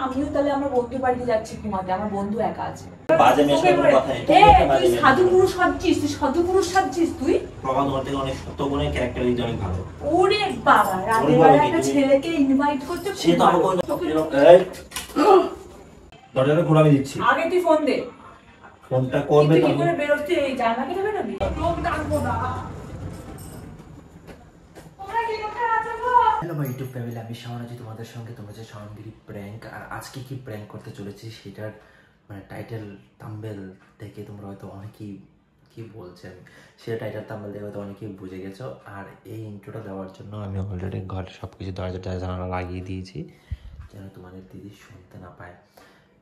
আমিও তাহলে আমার বন্ধুর বাড়িতে যাচ্ছি ঘুমাতে, আমার বন্ধু একা আছে। বাজে মেশিনের কথা তুই সাধু পুরুষ সাজছিস, তুই সাধু পুরুষ সাজছিস তুই। প্রভা তোমার থেকে অনেক সত্য গুণের ক্যারেক্টার অনেক ভালো। ওরে বাবা, রাতের বেলা একটা ছেলেকে ইনভাইট করতে, সে তো আমাকে এই দরজাটা খোলা দিচ্ছি। আগে তুই ফোন দে। ফোনটা করবে কি করে বেরোচ্ছি, এই জানলা কেটে বেরোবি? লোক ডাকবো না। হ্যালো মাই ইউটিউব ফ্যামিলি, আমি শাওন আছি তোমাদের সঙ্গে। তোমরা যে শাওনগিরি প্র্যাঙ্ক, আর আজকে কি প্র্যাঙ্ক করতে চলেছি সেটার মানে টাইটেল থাম্বনেল থেকে তোমরা হয়তো অনেকেই কি বলছেন সেটা টাইটেল থাম্বনেল থেকে হয়তো অনেকেই বুঝে গেছো। আর এই ইন্ট্রোটা দেওয়ার জন্য আমি অলরেডি ঘরে সব কিছু দরজা জানালা লাগিয়ে দিয়েছি যেন তোমাদের দিদি শুনতে না পায়।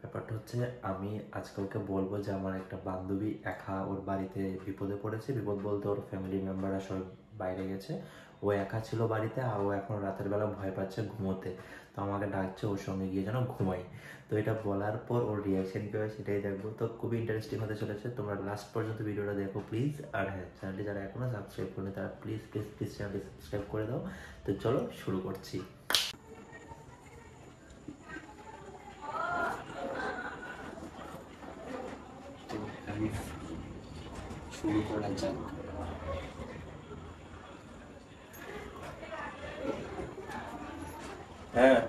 ব্যাপারটা হচ্ছে, আমি আজকে ওকে বলবো যে আমার একটা বান্ধবী একা ওর বাড়িতে বিপদে পড়েছে। বিপদ বলতে ওর ফ্যামিলি মেম্বাররা সব বাইরে গেছে, ও একা ছিল বাড়িতে, আর ও এখন রাতের বেলা ভয় পাচ্ছে ঘুমোতে। তো আমাকে ডাকছে ওর সঙ্গে গিয়ে যেন ঘুমাই। তো এটা বলার পর ওর রিয়াকশন কী হয় সেটাই দেখবো। তো খুবই ইন্টারেস্টিং হতে চলেছে, তোমরা লাস্ট পর্যন্ত ভিডিওটা দেখো প্লিজ। আর হ্যাঁ, চ্যানেলটি যারা এখনও সাবস্ক্রাইব করেনি তারা প্লিজ প্লিজ প্লিজ চ্যানেলটি সাবস্ক্রাইব করে দাও। তো চলো শুরু করছি। শুরু করা যাক। হ্যাঁ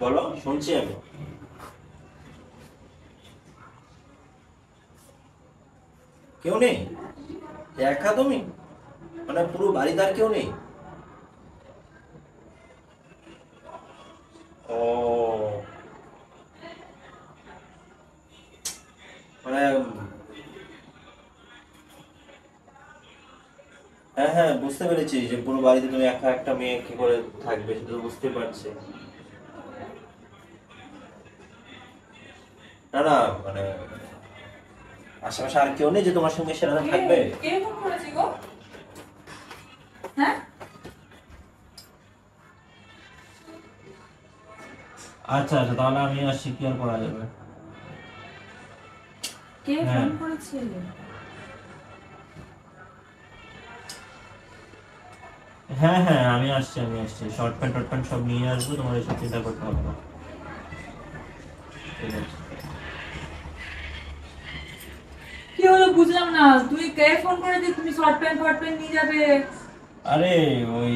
বলো, শুনছি আমি। কেউ নেই? একা তুমি? মানে পুরো বাড়িতে আর কেউ নেই? ও মানে হ্যাঁ হ্যাঁ, বুঝতে পেরেছি যে পুরো বাড়িতে তুমি একা একটা মেয়ে কি করে থাকবে সেটা তো বুঝতে পারছি। না না, মানে আশেপাশে আর কেউ নেই যে তোমার সঙ্গে সেরা থাকবে? কে ফোন করেছে গো? হ্যাঁ, আচ্ছা আচ্ছা, তাহলে আমি আসছি, কি আর করা যাবে। কে ফোন করেছে? হ্যাঁ হ্যাঁ, আমি আসছি শর্ট প্যান্ট টট প্যান্ট সব নিয়ে আসবো, তোমার এসব চিন্তা করতে হবে না। ঠিক আছে। কি হলো বুঝলাম না, তুই কে ফোন করেছিস? তুমি শর্ট প্যান্ট নিয়ে যাবে? আরে ওই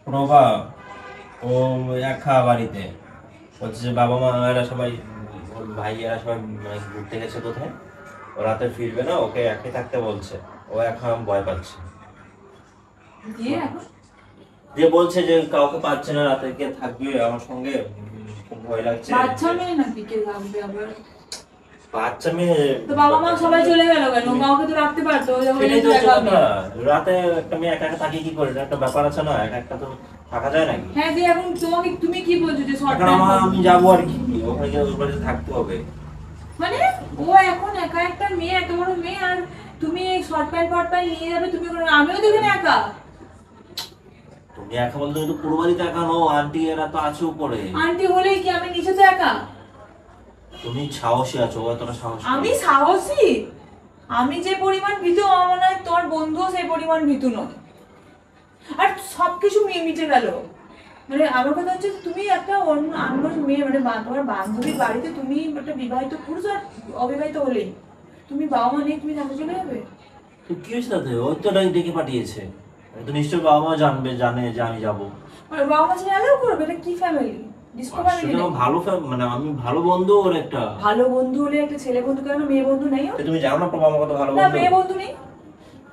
প্রভা, ও একা বাড়িতে হচ্ছে, বাবা মা এরা সবাই, ওর ভাই এরা সবাই মানে ঘুরতে গেছে কোথায়, ও রাতে ফিরবে না, ওকে একাই থাকতে বলছে। ও এখন ভয় পাচ্ছে, দিয়ে বলছে যে কাউকে পাচ্ছে না, রাতে কে থাকবে আমার সঙ্গে, খুব ভয় লাগছে। বাচ্চা মেয়ে নাকি? কে থাকবে আবার? বাচ্চা মেয়ে তো বাবা মা সবাই চলে গেল কেন? কাউকে তো রাখতে পারতো। রাতে একটা মেয়ে একা একা থাকে কি করে, একটা ব্যাপার আছে না, একা একটা তো থাকা যায় নাকি? হ্যাঁ, দিয়ে এখন তুমি কি বলছো যে শর্ট আমি যাবো আর কি, ওখানে গিয়ে ওর বাড়িতে থাকতে হবে? মানে ও এখন একা একটা মেয়ে, এত বড় মেয়ে, আর তুমি এই শর্ট প্যান্ট নিয়ে যাবে? তুমি আমিও তো এখানে একা। তুমি একা বলতে তুমি তো পুরো বাড়িতে একা নও, আন্টি এরা তো আছে উপরে। আন্টি হলেই কি, আমি নিচে তো একা। তুমি সাহসী আছো, এতটা সাহস? আমি সাহসী? আমি যে পরিমাণ ভীতু, আমার মনে হয় তোর বন্ধুও সেই পরিমাণ ভীতু নয়। আর সবকিছু মিটে গেল। মানে আমার কথা হচ্ছে, তুমি একটা অন্য মেয়ে, মানে তোমার বান্ধবীর বাড়িতে তুমি একটা বিবাহিত পুরুষ আর অবিবাহিত হলেই তুমি বাবা মা নেই, তুমি থাকতে চলে যাবে? তো কি হয়েছে তাতে? ওই তো ডেকে পাঠিয়েছে, তো নিশ্চয়ই বাবা মা জানে যে আমি যাবো। বাবা মা ছেলে অ্যালাউ করবে? এটা কি ফ্যামিলি? ভালো মানে আমি ভালো বন্ধু ওর একটা। ভালো বন্ধু হলে একটা ছেলে বন্ধু, কেন মেয়ে বন্ধু নেই? তুমি জানো না প্রভা আমার কত ভালো বন্ধু? না, মেয়ে বন্ধু নেই।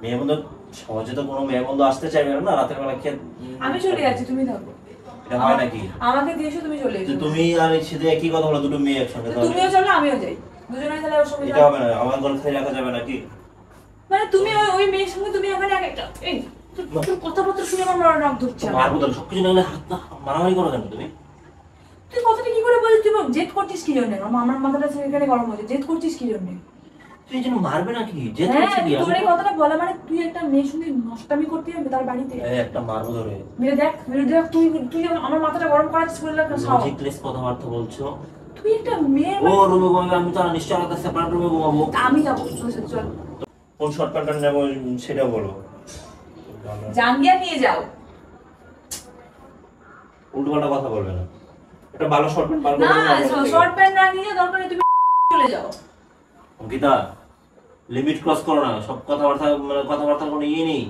মেয়ে বন্ধু সহজে তো কোনো মেয়ে বন্ধু আসতে চাইবে না রাতের বেলা। আমি চলে যাচ্ছি, তুমি থাকো। এটা হয় নাকি? আমাকে দিয়েছো, তুমি চলে এসো। তুমি আর সাথে একই কথা বলো, দুটো মেয়ে একসঙ্গে। তুমিও চলো, আমিও যাই, দুজনে তাহলে ওর সঙ্গে। এটা হবে না, আমার ঘরে খালি রাখা যাবে নাকি? মানে তুমি ওই মেয়ের সঙ্গে তুমি এখানে একটা এই কথাবার্তা শুনে আমার রাগ ধরছে। মারবো তো, সবকিছু না হলে হাত মারামারি করো কেন তুমি? তুই কথাটা কি করে বলছিস? তুই জেদ করছিস কি জন্য? আমার মাথাটা এখানে গরম হচ্ছে। জেদ করছিস কি জন্য? তুই যেন মারবে নাকি? জেদ হ্যাঁ, করছিস কি? তোর এই কথাটা বলা মানে তুই একটা মেয়ের সঙ্গে নষ্টামি করতে যাবে তার বাড়িতে? একটা মারবো ধরে। মেরে দেখ, তুই আমার মাথাটা গরম করাচ্ছিস বলে না? লজিকলেস কথাবার্তা বলছো তুই একটা মেয়ে। ও রুমে ঘুমাবে, আমি তো নিশ্চয়ই আলাদা সেপারেট রুমে ঘুমাবো। আমি যাবো, চল। কোন শর্ট প্যান্ট নেবো সেটা বলো। জাঙ্গিয়া নিয়ে যাও। উল্টোপাল্টা কথা বলবে না। এটা ভালো শর্ট প্যান্ট বার না করে শর্ট প্যান্ট না নিয়ে দরকার নেই, তুমি চলে যাও। অঙ্কিতা লিমিট ক্রস করো না, সব কথাবার্তা মানে কথাবার্তার কোনো ইয়ে নেই।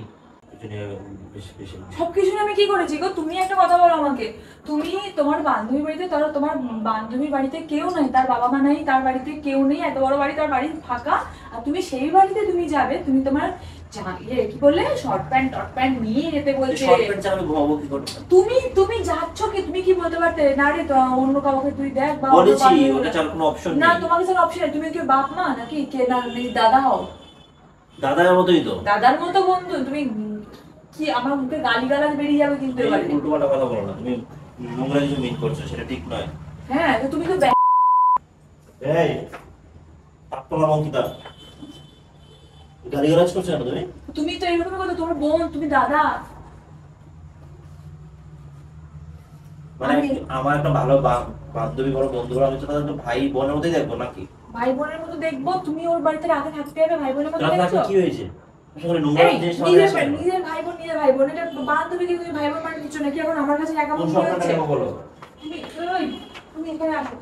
বেশি বেশি সবকিছু আমি কি করেছি গো? তুমি একটা কথা বলো আমাকে, তুমি তোমার বান্ধবীর বাড়িতে, তারা তোমার বান্ধবীর বাড়িতে কেউ নাই, তার বাবা মা নাই, তার বাড়িতে কেউ নেই, এত বড় বাড়ি, তার বাড়ি ফাঁকা, আর তুমি সেই বাড়িতে তুমি যাবে, তুমি তোমার কি বললে শর্ট প্যান্ট টট প্যান্ট নিয়ে যেতে বলছে। শর্ট প্যান্ট ছাড়া আমি ঘুমাবো কি করে? তুমি যাচ্ছ কি? তুমি কি বলতে পারতে না রে অন্য কাউকে তুই দেখ, বা বলেছি ওটা ছাড়া কোনো অপশন না, নেই। তোমার কাছে অপশন নেই। তুমি কি বাপ মা নাকি কে? না দাদা হও? দাদার মতোই তো। দাদার মতো বন্ধু তুমি? কি আমার মুখে গালিগালাজ বেরিয়ে যাবে কিন্তু এবারে। উল্টোপাল্টা কথা বলো না, তুমি নোংরা কিছু মিন করছো, সেটা ঠিক নয়। হ্যাঁ তো তুমি তো এই আপনার অঙ্কিতা গালিগালাজ করছো না তুমি? তুমি তো এরকম কথা, তোমার বোন, তুমি দাদা। মানে আমার একটা ভালো বান্ধবী বড় বন্ধু, আমি তো তাদের ভাই বোনের মতোই দেখবো নাকি? ভাই বোনের মতো দেখবো? তুমি ওর বাড়িতে রাতে থাকতে যাবে ভাই বোনের মতো দেখছো? কি হয়েছে? আসলে নোংরা জিনিস নিজের ভাই বোন, এটা বান্ধবীকে তুমি ভাই বোন মানে কিছু নাকি? এখন আমার কাছে একা কোন বন্ধু সম্পর্কটা হচ্ছে। কেন বলো? তুমি এখানে আসো।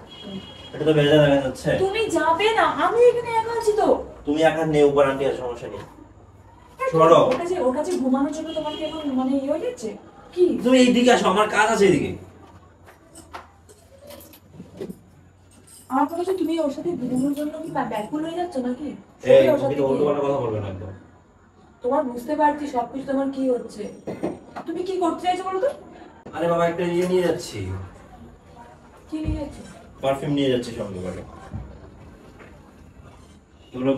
এটা তো বেজা দেখা যাচ্ছে। তুমি যাবে না, আমি এখানে একা আছি তো। তুমি একা নেই, উপর আন্টি আর সমস্যা নেই। সরো। ওর কাছে ঘুমানোর জন্য তোমার কি এখন মানে ইয়ে হয়ে যাচ্ছে কি? তুমি এইদিকে আসো, আমার কাজ আছে এইদিকে। আমার কথা হচ্ছে, তুমি ওর সাথে ঘুমানোর জন্য কি ব্যাকুল হয়ে যাচ্ছ নাকি? এই ওর সাথে তুমি তো উল্টোপাল্টা কথা বলবে না একদম। তোমার বুঝতে পারছি সবকিছু তোমার কি হচ্ছে। তুমি কি করতে চাইছো বলো তো? আরে বাবা একটা ইয়ে নিয়ে যাচ্ছি, কি নিয়ে যাচ্ছ? পারফিউম নিয়ে যাচ্ছি সঙ্গে করে। এগুলো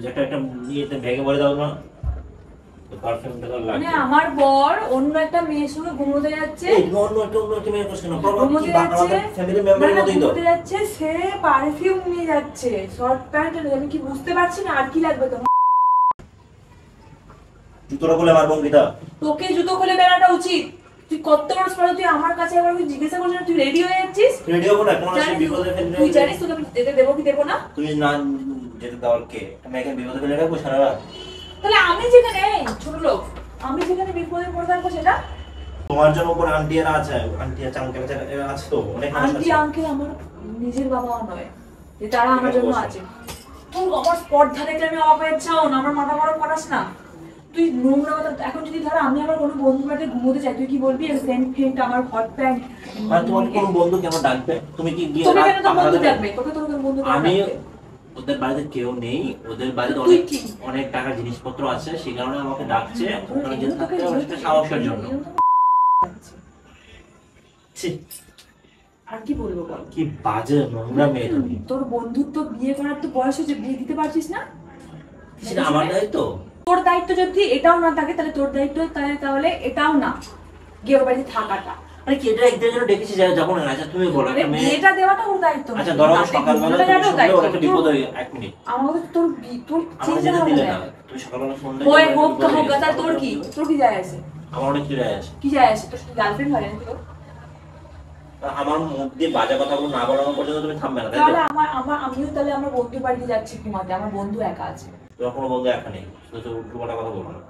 একটা একটা ইয়েতে ব্যাগে ভরে দাও না, তো পারফিউমটা তো মানে লাগবে। আমার বর অন্য একটা মেয়ের সঙ্গে ঘুমোতে যাচ্ছে, এই তুমি অন্য একটা মেয়ে করছ না, ঘুমোতে যাচ্ছে, ফ্যামিলি মেম্বারের মতোই তো। ঘুমোতে যাচ্ছে, সে পারফিউম নিয়ে যাচ্ছে, শর্ট প্যান্ট। আমি কি বুঝতে পারছি না আর কি লাগবে তোমার? জুতোটা খুলে মারবো অঙ্কিতা। তোকে জুতো খুলে বেড়াটা উচিত। তুই কত বড় স্পর্ধা, তুই আমার কাছে একবার জিজ্ঞাসা করছিস তুই রেডি হয়ে যাচ্ছিস? রেডিও করে কোন আসে বিপদে ফেললে। তুই জানিস তোকে আমি যেতে দেবো কি দেবো না? তুমি না যেতে দেওয়ার কে? আমি এখন বিপদে ফেলে রাখবো সারা রাত? তাহলে আমি যেখানে ছোট লোক, আমি যেখানে বিপদে পড়ে থাকবো সেটা? তোমার জন্য উপর আন্টি আর আছে, আন্টি আর আঙ্কেল আছে তো অনেক মানুষ আন্টি আছে। আঙ্কেল আমার নিজের বাবাও নয় যে তারা আমার জন্য আছে। তুই আমার স্পর্ধা দেখলে আমি অবাক হয়ে যাও না, আমার মাথা গরম করাস না। তুই নোংরা কথা। এখন যদি ধরো আমি আমার কোনো বন্ধু বাড়িতে ঘুমোতে চাই, তুই কি বলবি সেন্ট ফেন্ট আমার হট প্যান্ট? আর তোমার কোন বন্ধু কেন ডাকবে? তুমি কি গিয়ে তোকে রাত কেন তোর বন্ধু পাহাড়ে ডাকবে? তোকে তোর বন্ধু কেন আমি ডাকবে? ওদের বাড়িতে কেউ নেই, ওদের বাড়িতে তুই অনেক কি? অনেক টাকার জিনিসপত্র আছে, সেই কারণে আমাকে ডাকছে ওখানে যেতে থাকতে অনেকটা সাহসের জন্য। ছি, আর কি বলবো বল? কি বাজে নোংরা মেয়ে তুমি। তোর বন্ধুত্ব বিয়ে করার তো বয়স হয়েছে, বিয়ে দিতে পারছিস না? সেটা আমার দায়িত্ব। তোর দায়িত্ব যদি এটাও না থাকে তাহলে তোর দায়িত্ব তাহলে এটাও না, গিয়ে ওর বাড়িতে থাকাটা। আরে কি এটা একদিনের জন্য ডেকেছি যাবো না? আচ্ছা তুমি বলো মানে একটা মেয়ে। বিয়েটা দেওয়াটা ওর দায়িত্ব না। আচ্ছা ধরো সকালবেলা তুমি শুনলে ওর একটা বিপদ তোর- হয়ে এক মিনিট আমাকে তোর তোর আমার চিন্তা যেতে দিলে ভাবনা না, নেই। তুমি সকালবেলা শুনলে ওই হোক তো হোক, তাহলে তোর কি? তোর কি যায় আসে? আমার অনেক চিড়ে আছে। কি যায় আসে? তোর গার্লফ্রেন্ড হয় নাকি তোর? আমার মুখ দিয়ে বাজে কথাগুলো না বলানো পর্যন্ত তুমি থামবে না, তাই তো? তাহলে আমিও তাহলে আমার বন্ধুর বাড়িতে যাচ্ছি ঘুমাতে, আমার বন্ধু একা আছে। তোমার কোনো বন্ধু একা নেই, শুধু উল্টোপাল্টা কথা বলবো না।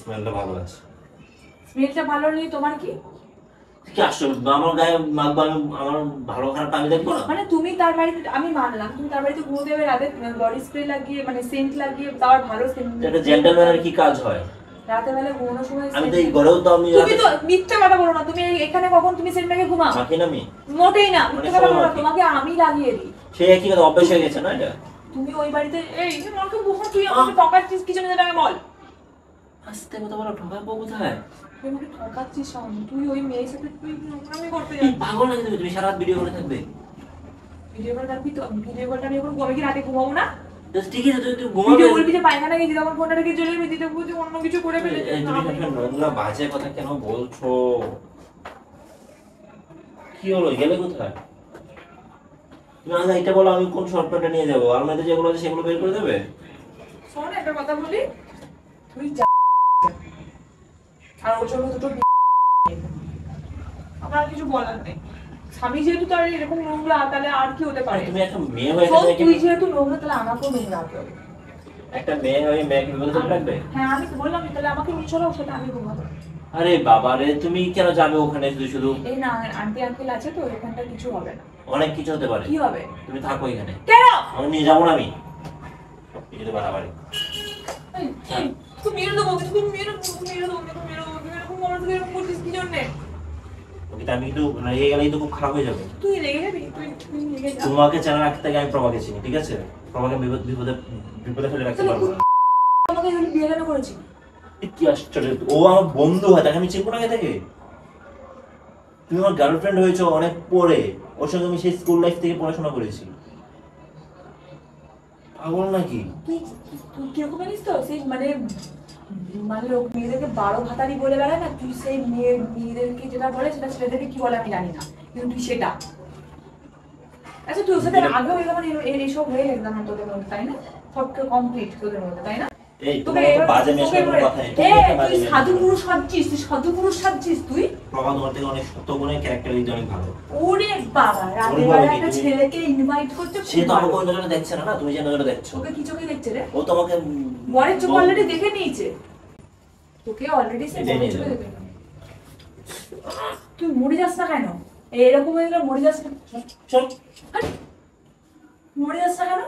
স্মেলটা ভালো আছে। স্মেলটা ভালো নেই তোমার কি? কি আসলে আমার গায়ে মাখবো আমি? আমার ভালো খারাপ আমি দেখবো না? মানে তুমি তার বাড়িতে, আমি মানলাম তুমি তার বাড়িতে ঘুমোতে যাবে রাতে, বডি স্প্রে লাগিয়ে মানে সেন্ট লাগিয়ে, তার ভালো সেন্ট। একটা জেন্টলম্যানের কি কাজ হয়? রাতে বেলা ঘুমানোর সময় আমি তো এই ঘরেও তো আমি তুমি তো মিথ্যা কথা বলো না। তুমি এখানে কখন তুমি সেন্ট লাগিয়ে ঘুমাও? মাখি না আমি। মোটেই না, মানে মিথ্যা কথা বলো না। সবাই তোমাকে আমি লাগিয়ে দিই। সে একই কথা অভ্যাস হয়ে গেছে না এটা? তুমি ওই বাড়িতে এই আমাকে বহু তুই আমাকে ঠকাচ্ছিস কিছু না, আমাকে বল। আস্তে কথা বলো, ঠকাবো কোথায়? তুই আমাকে ঠকাচ্ছিস, তুই ওই মেয়ের সাথে তুই নোংরামি করতে এই যাচ্ছিস। পাগল নাকি তুমি? তুমি সারা রাত ভিডিও করে থাকবে? ভিডিও কল রাখবি তো? ভিডিও কলটা আমি এখন কবে কি রাতে ঘুমাবো না? ঠিক আছে তুই ঘুমাবে। ভিডিও বলবি যে পায়খানা গেছি, তখন ফোনটা রেখে চলে যাবি, দিতে বুঝে অন্য কিছু করে ফেলে। তুমি একটা নোংরা বাজে কথা কেন বলছো? কি হলো, গেলে কোথায়? তুমি আগে এটা বলো, আমি কোন শর্টকাটে নিয়ে যাবো? আলমারিতে যেগুলো আছে সেগুলো বের করে দেবে? শোন একটা কথা বলি, তুই যা আর ওর জন্য দুটো আমার কিছু বলার নেই। স্বামী যেহেতু তার এরকম নোংরা, তাহলে আর কি হতে পারে? তুমি একটা মেয়ে হয়ে শোন, গেছে। তুই যেহেতু নোংরা তাহলে আমাকেও নোংরা হতে হবে। একটা মেয়ে হয়ে মেয়েকে বিপদে ফেলে রাখবে? হ্যাঁ আমি তো বললাম তাহলে আমাকে নিয়ে চলো, সেটা আমি ঘুমাবো। আরে বাবা রে, তুমি কেন যাবে ওখানে শুধু শুধু? এই না আন্টি আঙ্কেল আছে তো, এখানটা কিছু হবে না। অনেক কিছু হতে পারে। কি হবে? তুমি থাকো এখানে। কেন? আমি নিয়ে যাবো না আমি। কিছু বাড়াবাড়ি। তুই মেরে দেবো, তুমি মেরে দেবো, মেরে দেবো, মেরে দেবো, এরকম আমার সাথে এরকম করছিস কি জন্যে? ওকে আমি কিন্তু রেগে গেলেই তো খুব খারাপ হয়ে যাবে। তুই রেগে যাবি, তুই রেগে যা। তোমাকে চেনা রাখতে গিয়ে আমি প্রভাকে চিনি, ঠিক আছে? প্রভাকে বিপদে বিপদে ফেলে রাখতে পারবো না। আমাকে এখানে বিয়ে কেন করেছি? কি আশ্চর্য, ও আমার বন্ধু হয়, তাকে আমি চিনবো না আগে থেকে? তুমি আমার গার্লফ্রেন্ড হয়েছো অনেক পরে, ওর সঙ্গে আমি সেই স্কুল লাইফ থেকে পড়াশোনা করেছি। পাগল নাকি? তুই তুই কিরকম জানিস তো, সেই মানে মানে লোক মেয়েদেরকে 12 ভাতারি বলে বেড়ায় না, তুই সেই মেয়েদেরকে যেটা বলে সেটা ছেলেদেরকে কি বলে আমি জানি না, কিন্তু তুই সেটা। আচ্ছা তুই ওর সাথে আগেও এরকম এইসব হয়ে গেছে না তোদের মধ্যে, তাই না? সব কমপ্লিট তোদের মধ্যে, তাই না? এই তোমার তো বাজে মেশার কোনো কথা নেই। তুই সাধু পুরুষ সাজছিস, তুই সাধু পুরুষ সাজছিস তুই। প্রভা তোমার থেকে অনেক সত্য গুণে ক্যারেক্টার দিতে অনেক ভালো। ওরে বাবা, রাতে বেলা একটা ছেলেকে ইনভাইট করতে, সে তো আমাকে ওই নজরে দেখছে না, তুমি যে নজরে দেখছো। ওকে কি চোখে দেখছে রে? ও তোমাকে বরের চোখ অলরেডি দেখে নিয়েছে, তোকে অলরেডি সে বরের চোখে দেখে। তুই মরে যাস না কেন? এরকম হয়ে গেলে মরে যাস না? চল মরে যাস না কেন?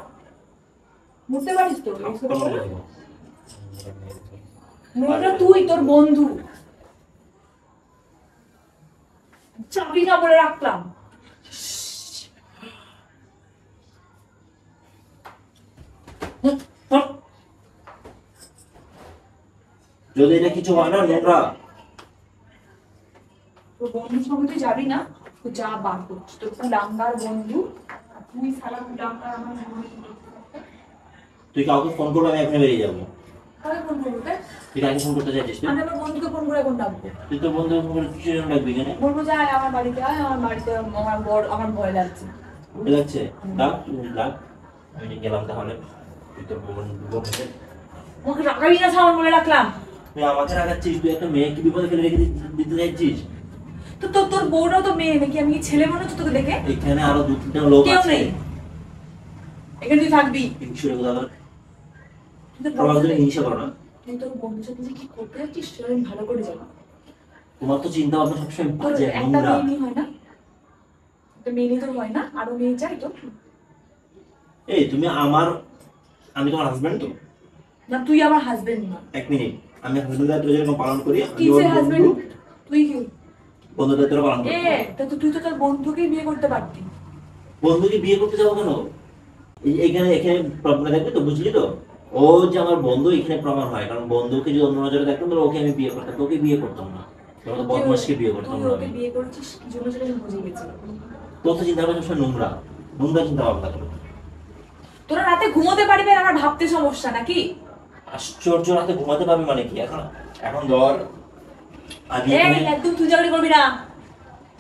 মরতে পারিস তো? মরটা তুই, তোর বন্ধু। চাবি না বলে রাখলাম। যদি এটা কিছু হয় না নোংরা, তোর বন্ধুর সঙ্গে তুই যাবি না, তো যা বার করছিস তোর কুলাঙ্গার বন্ধু। তুই সারা কুলাঙ্গার আমার বন্ধু। তুই কাউকে ফোন করবে, আমি এখানে বেরিয়ে যাবো। কাকে ফোন করবে? তুই কাকে ফোন করতে চাইছিস? আমি আমার বন্ধুকে ফোন করে এখন ডাকবো। তুই তোর বন্ধু ফোন করে কিছু জন্য ডাকবি কেন? বলবো যে আয় আমার বাড়িতে, আয় আমার বাড়িতে, আমার ভয় লাগছে। ভয় লাগছে? ডাক, ডাক। আমি গেলাম তাহলে। তুই তোর বন্ধুকে আমাকে রাখাবি না, সামান বলে রাখলাম। তুই আমাকে রাখাচ্ছিস? তুই একটা মেয়েকে বিপদে ফেলে রেখে দিতে চাইছিস? তো তোর বউটাও তো মেয়ে নাকি? আমি কি ছেলে মনে হচ্ছে তোকে দেখে? এখানে আরো 2-3টা লোক কেউ আছে। নেই এখানে, তুই থাকবি। ইনসুরে দাদা তুই তোর প্রভাব বন্ধুর হিংসা করো না। তুই তোর বন্ধুর সাথে যে কি করতে যাচ্ছিস সেটা আমি ভালো করে জানো। তোমার তো চিন্তা ভাবনা সবসময় তোর বাজে, একটা নোংরা। মেয়ে হয় না? একটা মেয়ে তোর হয় না? আরো মেয়ে চাই তো? এই তুমি আমার, আমি তোমার হাজবেন্ড তো? না তুই আমার হাজবেন্ড না। এক মিনিট, আমি হাজবেন্ড দায়িত্ব যেরকম পালন করি, আমি কি ওর সে হাজবেন্ড? তুই কি? বন্ধু দায়িত্ব পালন করি। তা তো তুই তো তোর বন্ধুকেই বিয়ে করতে পারতি। বন্ধুকে বিয়ে করতে যাবো কেন? এখানে এখানে প্রবলেম দেখবি তো, বুঝলি তো? ও যে আমার বন্ধু এখানে প্রমাণ হয়, কারণ বন্ধুকে যদি অন্য নজরে দেখতাম তাহলে ওকে আমি বিয়ে করতাম, তোকে বিয়ে করতাম না। তোর তো বদমাশকে বিয়ে করতাম তুই না ওকে আমি। বিয়ে করেছিস কি জন্য সেটা আমি বুঝে গেছি। তোর তো চিন্তা ভাবনা সবসময় নোংরা, নোংরা চিন্তা ভাবনা করো। তোরা রাতে ঘুমোতে পারবি আর আমার ভাবতে সমস্যা নাকি? আশ্চর্য, রাতে ঘুমাতে পারবি মানে কি? এখন এখন ধর আমি একদম তুই জাগড়ি করবি না।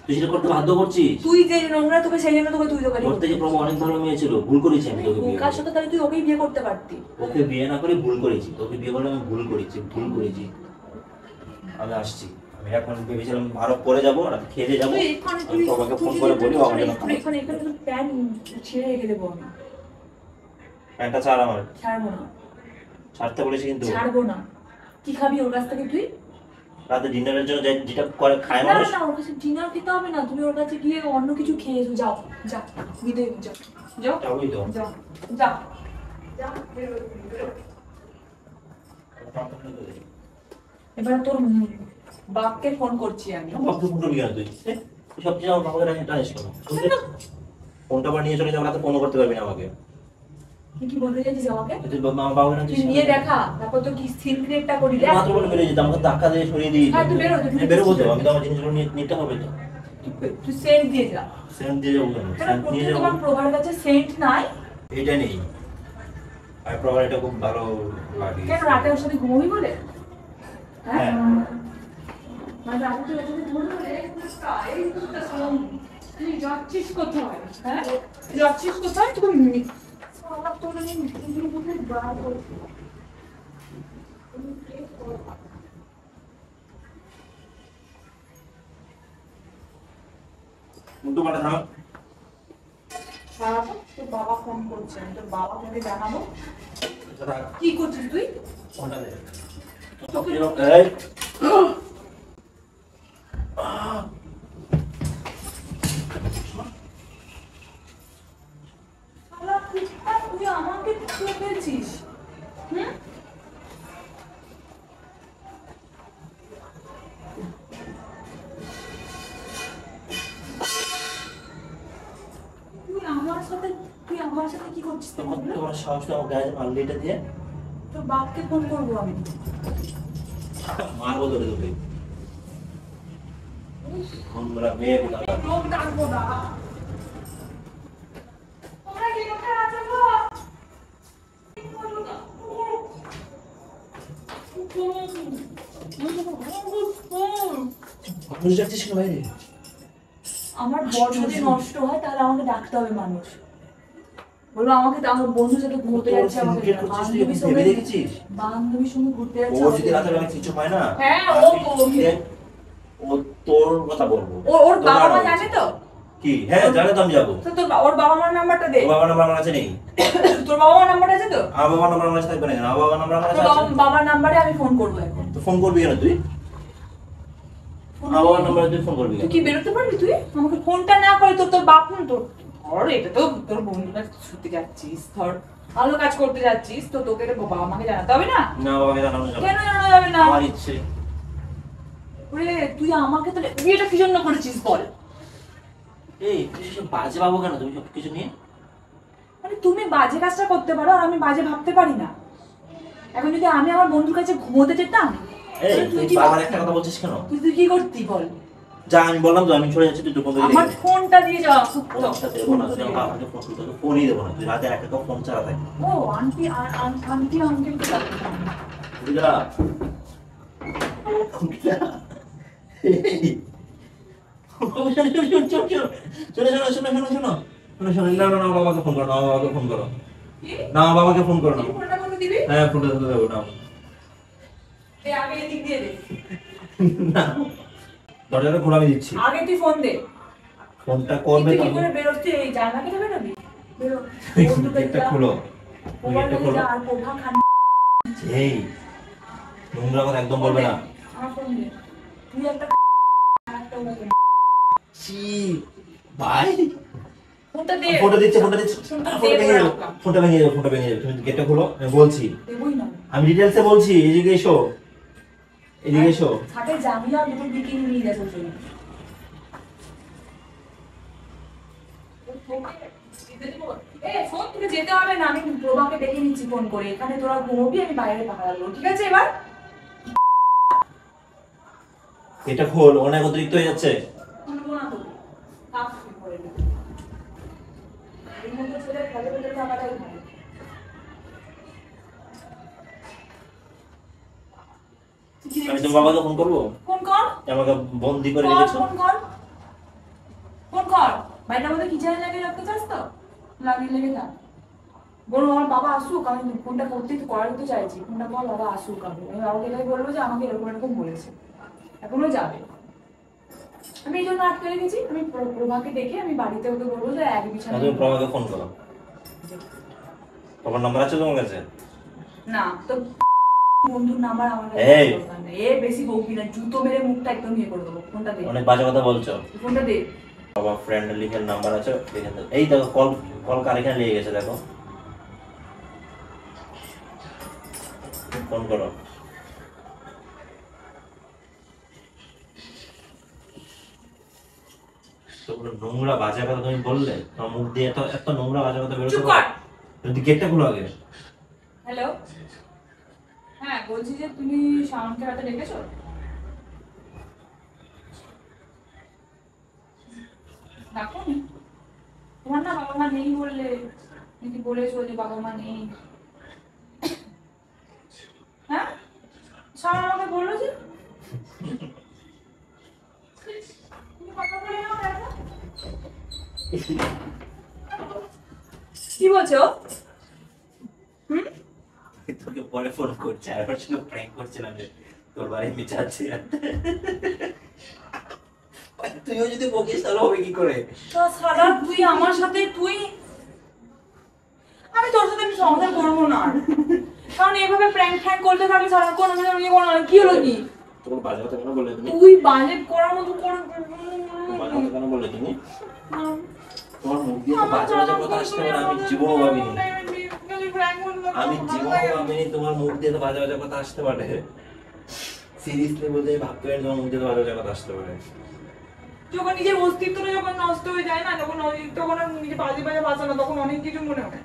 তুই সেটা করতে বাধ্য করছিস। তুই যে নোংরা, তোকে সেই জন্য তোকে তুই জাগড়ি ওর থেকে প্রভু অনেক ভালো মেয়ে ছিল, ভুল করেছি আমি তোকে বিয়ে কার করে। সাথে তাহলে তুই ওকেই বিয়ে করতে পারতি। ওকে বিয়ে না করে ভুল করেছি, তোকে বিয়ে করে আমি ভুল করেছি, ভুল করেছি। আমি আসছি, আমি এখন ভেবেছিলাম আরো পরে যাবো, রাতে খেয়ে যাবো। তুই এখানে আমি বাবাকে ফোন করে বলি আমার জন্য এখানে এখানে তোর প্যান্ট ছিঁড়ে রেখে দেবো আমি। প্যান্টটা ছাড় আমার। ছাড়বো না, ছাড়তে বলেছি কিন্তু। ছাড়বো না। কি খাবি ওর কাছ থেকে তুই? রাতে ডিনারের জন্য যেটা করে খায় না মানুষ। না, ওর কাছে ডিনার খেতে হবে না, তুমি ওর কাছে গিয়ে অন্য কিছু খেয়ে এসো। যাও যা, বিদায় হও, যাও যাও যাবোই তো। যাও যা যা, বেরো, বেরো। এবার তোর বাপকে ফোন করছি আমি। বাপকে ফোন করবি কেন তুই? তুই সব কিছু আমার বাবাকে রাখি টানিস কেন? ফোনটা আবার নিয়ে চলে যাবো, রাতে ফোনও করতে পারবি না আমাকে। তুই কি বলতে চাইছিস আমাকে? তুই আমার বাবাকে রাখিস তুই নিয়ে দেখা, তারপর তো কি সিন ক্রিয়েটটা করি দেখ। মাত্র বলে বেরিয়ে যেতে, আমাকে ধাক্কা দিয়ে সরিয়ে দিই। হ্যাঁ, তুই বেরো, তুই বেরোবো তো, আমি তো আমার জিনিসগুলো নিতে হবে তো। তুই সেন্ট দিয়ে যা। সেন্ট দিয়ে যাবো কেন? কেন সেন্ট নিয়ে প্রত্যেক যাবো। তোমার প্রভার কাছে সেন্ট নাই? এটা নেই। আর প্রবার এটা খুব ভালো লাগে। কেন রাতে ওর সাথে ঘুমোবি বলে? হ্যাঁ, হ্যাঁ। মানে রাতে তুই ওর সাথে ঘুমোবি বলে? এই কুত্তা শোন, তুই যাচ্ছিস কোথায়? হ্যাঁ, যাচ্ছিস কোথায়? তুমি আমার তোর আমি নিজের মধ্যে বার করছি। মুন্টু মাঠে থাম। সারাটা তোর বাবা ফোন করছে, আমি তোর বাবা ফোনে জানাবো। কি করছিস তুই? ফোনটা দে। তোকে এই শালা তুই আমাকে ছুঁয়ে ফেলছিস। হুম? তুই আমার সাথে কি করছিস? তোমার সাহস তো আমার গায়ে মারলি এটা দিয়ে। তোর বাপকে ফোন করবো আমি। মারবো ধরে তোকে। আমরা মেয়ে কোথাকার। লোক ডাকবো না। তোমরা কি কোথায় আছো গো? মানুষ যাচ্ছিস না বাইরে? আমার বর যদি নষ্ট হয় তাহলে আমাকে ডাকতে হবে মানুষ। বলো আমাকে আমার বন্ধু সাথে ঘুরতে যাচ্ছে, আমাকে বান্ধবীর সঙ্গে ভেবে দেখেছিস? বান্ধবীর সঙ্গে ঘুরতে যাচ্ছে। ও যদি রাতে বেলা কিছু পায় না, হ্যাঁ ও তোর কথা বলবো। ওর বাবা মা জানে তো? কি? হ্যাঁ জানে তো, আমি যাবো। তো তোর ওর বাবা মার নাম্বারটা দে। ওর বাবার নাম্বার আমার কাছে নেই। তোর বাবা মার নাম্বার আছে তো? আমার বাবার নাম্বার আমার কাছে থাকবে না কেন? আমার বাবার নাম্বার আমার কাছে তোর আছে। বাবার নাম্বারে আমি ফোন করবো এখন। তো ফোন করবি কেন তুই? আমার বাবার নাম্বারে তুই ফোন করবি তুই কেন? কি বেরোতে পারবি? তুই আমাকে ফোনটা না করে তোর বাপ ফোন তোর ধর, এটা তো তোর বন্ধুরা ছুটতে যাচ্ছিস, ধর ভালো কাজ করতে যাচ্ছিস, তো তোকে এটা বাবা মাকে জানাতে হবে না? না, বাবাকে জানানো যাবে কেন না। জানানো যাবে না? আমার ইচ্ছে। ওরে তুই আমাকে তাহলে বিয়েটা কি জন্য করেছিস বল? এই তুই সব বাজে পাবো কেন তুমি সব কিছু নিয়ে? মানে তুমি বাজে কাজটা করতে পারো আর আমি বাজে ভাবতে পারি না? এখন যদি আমি আমার বন্ধুর কাছে ঘুমোতে যেতাম, এই তাহলে তুই কি বাবার করতি? একটা কথা বলছিস কেন? তুই কি করতি বল? যা, আমি বললাম তো আমি চলে যাচ্ছি, তুই ফোন আমার ফোনটা দিয়ে যাওয়া খুব ফোনটা দেবো না, তুই আমার বাবাকে ফোন করতে হবে। ফোনই দেবো না, তুই রাতে একটা ফোন চালা থাকবি। ও আন্টি আন্টি আঙ্কেল কে ডাকতে বুঝলা? বাবাকে ফোন করো, বাবাকে ফোন করো না, বাবাকে ফোন করো না। ফোনটা করে দিবি? হ্যাঁ, ফোনটা দেবো না। আগে এদিক দিয়ে দে। দরজাটা খোলা আমি দিচ্ছি। আগে তুই ফোন দে। ফোনটা করবে তুই তো কি করে বেরোচ্ছি? এই জানলা কেটে বেরোবি? বেরো। গেটটা খুলো। মোবাইল গেটটা খোলো। আর কোথা খান। এই নোংরা কথা একদম বলবে না। আমার ফোন দে। তুই একটা ওকে। ছি ভাই, ফোনটা দে। ফোনটা দিচ্ছে, ফোনটা দিচ্ছে। ফোনটা ফোনটা দে ভেঙে যাবে, বড়। ফোনটা ভেঙে যাবে, ফোনটা ভেঙে যাবে। তুমি গেটটা খোলো, আমি বলছি। দেবই না। আমি ডিটেইলসে বলছি, এদিকে এসো, এদিকে এসো। ছাদের জানলা দুটো দিকে নিয়ে যাবো জন্য। ফোন থেকে যেতে হবে না, আমি প্রভাকে ডেকে নিচ্ছি ফোন করে। এখানে তোরা ঘুমোবি, আমি বাইরে পাহারা দেবো, ঠিক আছে? এবার এটা খোল, অনেক অতিরিক্ত হয়ে যাচ্ছে। খুলবো না তোকে, কাপ শুরু করে দেবো। এর মধ্যে ছেলে ফেলে ফেলে থাকাটাই ভালো। আমি তোমার বাবাকে ফোন করবো, ফোন কর, আমাকে বন্দি করে কর, রেখেছো। ফোন কর, ফোন কর। বাইরের মধ্যে কিচেনে লাগিয়ে রাখতে চাস তো? লাগিয়ে লেগে থাক। বলবো আমার বাবা আসুক, আমি ফোনটা করতে করাতে চাইছি, ফোনটা বল বাবা আসুক। আমি বাবাকে এটাই বলবো যে আমাকে এরকম এরকম বলেছে, এখনো যাবে। আমি এই জন্য আটকে রেখেছি। আমি প্রভাকে ডেকে আমি বাড়িতে ওকে বলবো যে এক বিছানা। তুমি প্রভাকে ফোন করো। তোমার নাম্বার আছে তোমার কাছে? না তো বন্ধুর নাম্বার আমার কাছে এই। দরকার নেই। এ বেশি বকবি না, জুতো মেরে মুখটা একদম ইয়ে করে দেবো। ফোনটা দে, অনেক বাজে কথা বলছো। ফোনটা দে। বাবা ফ্রেন্ড লিখের নাম্বার আছে, লিখে দাও। এই দেখো কল, কল কার এখানে লেগে গেছে দেখো। ফোন করো। তোমরা নোংরা বাজে কথা তুমি বললে, তোমার মুখ দিয়ে এত এত নোংরা বাজে কথা বেরোতে চুপ কর। যদি গেটটা খোলো আগে। হ্যালো, হ্যাঁ বলছি যে তুমি শাওনকে রাতে ডেকেছো? ডাকোনি? তোমার না বাবা মা নেই বললে, নাকি বলেছো যে বাবা মা নেই? হ্যাঁ, শাওন আমাকে বললো যে তুমি কথা বলে নাও দেখো। কি বলছো? হুম, তোকে পরে ফোন করছে, আর ওর সঙ্গে প্র্যাঙ্ক করছিলাম যে তোর বাড়ি মিটাচ্ছি। তুইও যদি বকিস তাহলে হবে কি করে? তো সারা তুই আমার সাথে তুই, আমি তোর সাথে আমি সংসার করবো না আর। কারণ এইভাবে প্র্যাঙ্ক ফ্র্যাঙ্ক করতে থাকলে সারাক্ষণ আমি কি হলো কি তোমার বাজে কথা কেন বললে তুমি? তুই বাজে করার মতো করে বাজে কথা কেন বললে তুমি? তোমার মুখ দিয়ে তো বাজে বাজে কথা আসতে পারে, আমি জীবনও ভাবিনি। আমি জীবনও ভাবিনি তোমার মুখ দিয়ে তো বাজে বাজে কথা আসতে পারে। সিরিয়াসলি বলতে আমি ভাবতে পারি তোমার মুখ দিয়ে তো বাজে বাজে কথা আসতে পারে। যখন নিজের অস্তিত্বটা যখন নষ্ট হয়ে যায় না, তখন আর নিজে বাজে বাজে বাঁচানো, তখন অনেক কিছু মনে হয়।